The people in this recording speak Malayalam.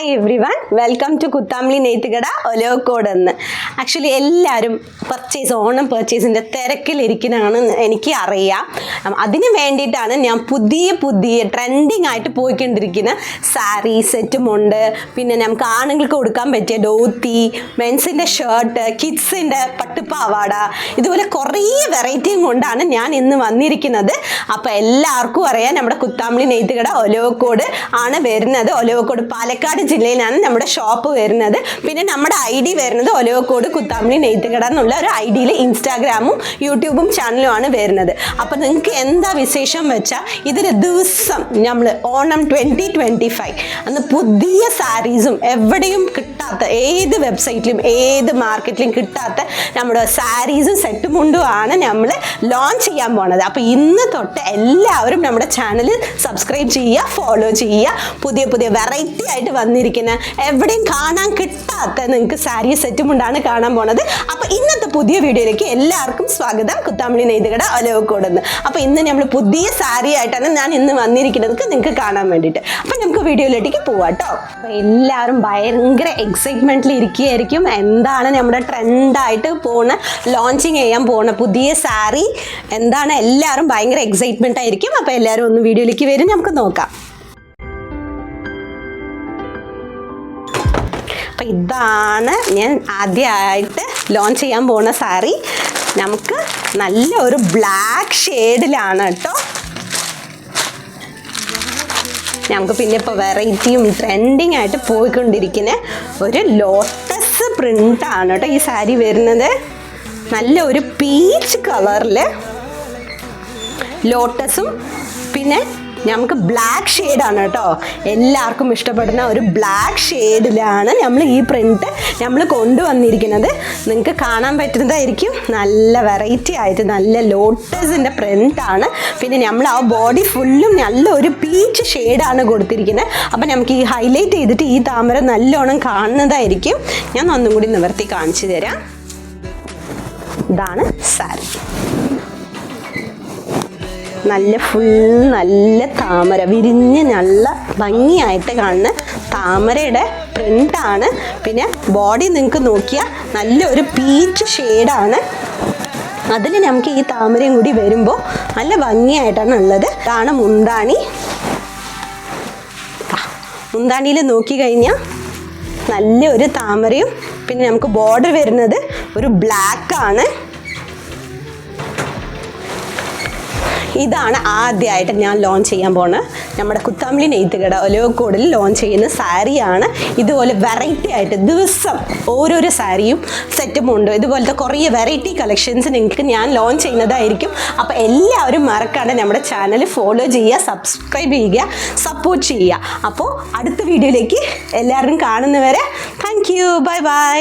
Hi everyone, welcome to Kuthampully നെയ്ത്തുകട ഒലവക്കോട് എന്ന്. ആക്ച്വലി എല്ലാവരും ഓണം പർച്ചേസിൻ്റെ തിരക്കിലിരിക്കുന്നതാണ് എനിക്ക് അറിയാം. അതിന് വേണ്ടിയിട്ടാണ് ഞാൻ പുതിയ ട്രെൻഡിങ് ആയിട്ട് പോയിക്കൊണ്ടിരിക്കുന്ന സാരി സെറ്റുമുണ്ട്. പിന്നെ നമുക്ക് ആണുങ്ങൾക്ക് കൊടുക്കാൻ പറ്റിയ ധോത്തി, മെൻസിൻ്റെ ഷർട്ട്, കിഡ്സിൻ്റെ പട്ടുപ്പാവാട, ഇതുപോലെ കുറേ വെറൈറ്റിയും കൊണ്ടാണ് ഞാൻ ഇന്ന് വന്നിരിക്കുന്നത്. അപ്പോൾ എല്ലാവർക്കും അറിയാം നമ്മുടെ കുത്താംബ്ലി നെയ്ത്തുകട ഒലവക്കോട് ആണ് വരുന്നത്. ഒലവക്കോട് പാലക്കാട് ജില്ലയിലാണ് നമ്മുടെ ഷോപ്പ് വരുന്നത്. പിന്നെ നമ്മുടെ ID വരുന്നത് ഒലവക്കോട് കുത്താംബ്ലി നെയ്ത്തുകട എന്നുള്ള ഒരു IDയിൽ ഇൻസ്റ്റാഗ്രാമും യൂട്യൂബും ചാനലുമാണ് വരുന്നത്. അപ്പോൾ നിങ്ങൾക്ക് എന്താ വിശേഷം വെച്ചാൽ ഇതിൽ ദിവസം നമ്മൾ ഓണം 2025 അന്ന് പുതിയ സാരീസും എവിടെയും കിട്ടാത്ത, ഏത് വെബ്സൈറ്റിലും ഏത് മാർക്കറ്റിലും കിട്ടാത്ത നമ്മുടെ സാരീസും സെറ്റും കൊണ്ടുമാണ് നമ്മൾ ലോഞ്ച് ചെയ്യാൻ പോണത്. അപ്പോൾ ഇന്ന് തൊട്ട് എല്ലാവരും നമ്മുടെ ചാനൽ സബ്സ്ക്രൈബ് ചെയ്യുക, ഫോളോ ചെയ്യുക. പുതിയ വെറൈറ്റി ആയിട്ട് വന്നിരിക്കുന്ന, എവിടെയും കാണാൻ കിട്ടാത്ത നിങ്ങൾക്ക് സാരി സെറ്റും കൊണ്ടാണ് കാണാൻ പോണത്. അപ്പോൾ ഇന്നത്തെ പുതിയ വീഡിയോയിലേക്ക് എല്ലാവർക്കും സ്വാഗതം. കുത്താംബ്ലി നെയ്ത്തുകട ഒലവക്കോട് എന്ന്. അപ്പോൾ ഇന്ന് നമ്മൾ പുതിയ സാരി ആയിട്ടാണ് ഞാൻ ഇന്ന് വന്നിരിക്കുന്നത് നിങ്ങൾക്ക് കാണാൻ വേണ്ടിയിട്ട്. അപ്പോൾ നമുക്ക് വീഡിയോയിലേക്ക് പോവാം കേട്ടോ. അപ്പോൾ എല്ലാവരും ഭയങ്കര എക്സൈറ്റ്മെന്റിൽ ഇരിക്കുകയായിരിക്കും. എന്താണ് നമ്മുടെ ട്രെൻഡായിട്ട് ലോഞ്ചിങ് ചെയ്യാൻ പോണ പുതിയ സാരി എന്താണ്, എല്ലാവരും ഭയങ്കര എക്സൈറ്റ്മെന്റ് ആയിരിക്കും. അപ്പോൾ എല്ലാവരും ഒന്ന് വീഡിയോയിലേക്ക് വരും, നമുക്ക് നോക്കാം. അപ്പം ഇതാണ് ഞാൻ ആദ്യമായിട്ട് ലോഞ്ച് ചെയ്യാൻ പോകുന്ന സാരി. നമുക്ക് നല്ല ഒരു ബ്ലാക്ക് ഷെയ്ഡിലാണ് കേട്ടോ. നമുക്ക് പിന്നെ ഇപ്പോൾ വെറൈറ്റിയും ട്രെൻഡിങ് ആയിട്ട് പോയിക്കൊണ്ടിരിക്കുന്ന ഒരു ലോട്ടസ് പ്രിൻ്റാണ് കേട്ടോ ഈ സാരി വരുന്നത്. നല്ല ഒരു പീച്ച് കളറിൽ ലോട്ടസും പിന്നെ നമുക്ക് ബ്ലാക്ക് ഷെയ്ഡാണ് കേട്ടോ. എല്ലാവർക്കും ഇഷ്ടപ്പെടുന്ന ഒരു ബ്ലാക്ക് ഷെയ്ഡിലാണ് നമ്മൾ ഈ പ്രിൻറ്റ് നമ്മൾ കൊണ്ടുവന്നിരിക്കുന്നത്. നിങ്ങൾക്ക് കാണാൻ പറ്റുന്നതായിരിക്കും. നല്ല വെറൈറ്റി ആയിട്ട് നല്ല ലോട്ടസിൻ്റെ പ്രിൻ്റാണ്. പിന്നെ നമ്മൾ ആ ബോഡി ഫുള്ളും നല്ല ഒരു പീച്ച് ഷെയ്ഡാണ് കൊടുത്തിരിക്കുന്നത്. അപ്പം നമുക്ക് ഈ ഹൈലൈറ്റ് ചെയ്തിട്ട് ഈ താമര നല്ലോണം കാണുന്നതായിരിക്കും. ഞാൻ ഒന്നും കൂടി നിവർത്തി കാണിച്ചു തരാം. ഇതാണ് സാരി. നല്ല താമര വിരിഞ്ഞ് നല്ല ഭംഗിയായിട്ട് കാണുന്ന താമരയുടെ പ്രിൻ്റാണ്. പിന്നെ ബോഡി നിങ്ങൾക്ക് നോക്കിയാൽ നല്ലൊരു പീച്ച് ഷെയ്ഡാണ്. അതിൽ നമുക്ക് ഈ താമരയും കൂടി വരുമ്പോൾ നല്ല ഭംഗിയായിട്ടാണ് ഉള്ളത്. ഇതാണ് മുന്താണി. മുന്താണിയിൽ നോക്കിക്കഴിഞ്ഞാൽ നല്ലൊരു താമരയും പിന്നെ നമുക്ക് ബോർഡർ വരുന്നത് ഒരു ബ്ലാക്കാണ്. ഇതാണ് ആദ്യമായിട്ട് ഞാൻ ലോഞ്ച് ചെയ്യാൻ പോകുന്നത്. നമ്മുടെ കുത്താംബ്ലി നെയ്ത്തുകട ഒലവക്കോടിൽ ലോഞ്ച് ചെയ്യുന്ന സാരിയാണ്. ഇതുപോലെ വെറൈറ്റി ആയിട്ട് ദിവസം ഓരോരോ സാരിയും സെറ്റും ഉണ്ട്. ഇതുപോലത്തെ കുറേ വെറൈറ്റി കളക്ഷൻസ് നിങ്ങൾക്ക് ഞാൻ ലോഞ്ച് ചെയ്യുന്നതായിരിക്കും. അപ്പോൾ എല്ലാവരും മറക്കാതെ നമ്മുടെ ചാനൽ ഫോളോ ചെയ്യുക, സബ്സ്ക്രൈബ് ചെയ്യുക, സപ്പോർട്ട് ചെയ്യുക. അപ്പോൾ അടുത്ത വീഡിയോയിലേക്ക് എല്ലാവരും കാണുന്നവരെ താങ്ക് യു, ബൈ ബൈ.